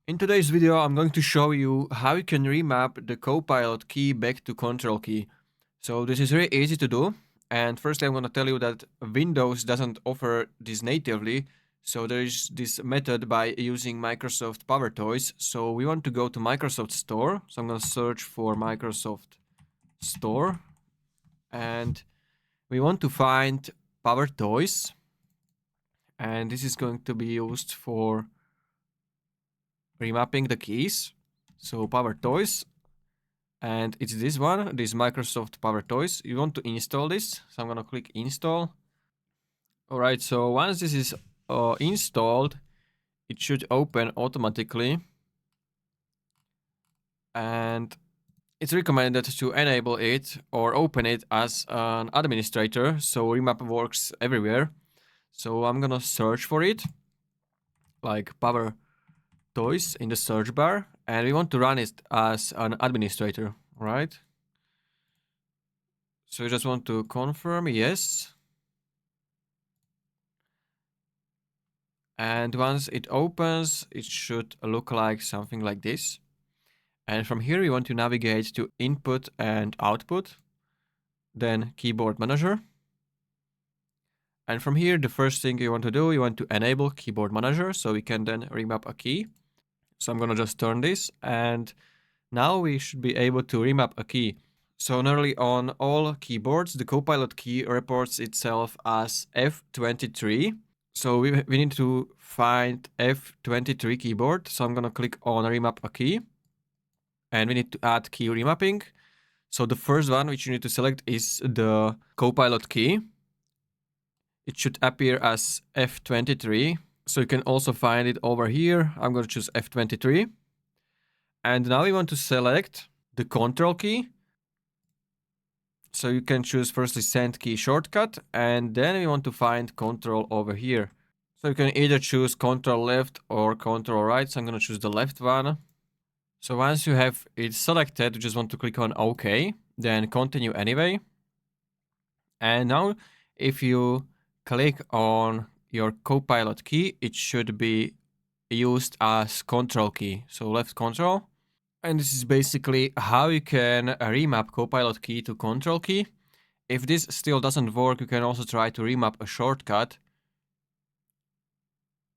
In today's video, I'm going to show you how you can remap the Copilot key back to Control key. So this is very easy to do. And firstly, I'm going to tell you that Windows doesn't offer this natively. So there is this method by using Microsoft PowerToys. So we want to go to Microsoft Store. So I'm going to search for Microsoft Store. And we want to find PowerToys. And this is going to be used for remapping the keys. So PowerToys, and it's this one, this Microsoft PowerToys. You want to install this, so I'm gonna click install. All right, so once this is installed, it should open automatically, and it's recommended to enable it or open it as an administrator, so Remap works everywhere. So I'm gonna search for it, like PowerToys in the search bar, and we want to run it as an administrator, right? So you just want to confirm yes. And once it opens, it should look like something like this. And from here, we want to navigate to input and output, then keyboard manager. And from here, the first thing you want to do, you want to enable keyboard manager so we can then remap a key. So I'm gonna just turn this, and now we should be able to remap a key. So nearly on all keyboards, the Copilot key reports itself as F23. So we need to find F23 keyboard. So I'm gonna click on remap a key, and we need to add key remapping. So the first one which you need to select is the Copilot key. It should appear as F23. So you can also find it over here. I'm gonna choose F23. And now we want to select the Control key. So you can choose firstly send key shortcut, and then we want to find Control over here. So you can either choose Control left or Control right. So I'm going to choose the left one. So once you have it selected, you just want to click on OK, then continue anyway. And now if you click on your Copilot key, it should be used as Control key. So left Control. And this is basically how you can remap Copilot key to Control key. If this still doesn't work, you can also try to remap a shortcut.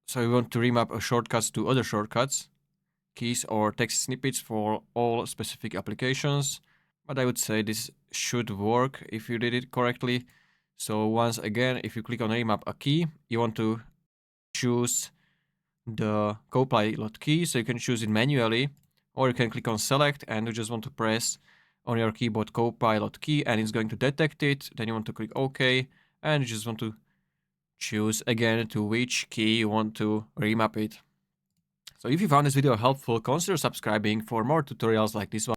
So you want to remap a shortcuts to other shortcuts, keys or text snippets for all specific applications. But I would say this should work if you did it correctly. So once again, if you click on remap a key, you want to choose the Copilot key. So you can choose it manually, or you can click on select and you just want to press on your keyboard Copilot key and it's going to detect it. Then you want to click OK, and you just want to choose again to which key you want to remap it. So if you found this video helpful, consider subscribing for more tutorials like this one.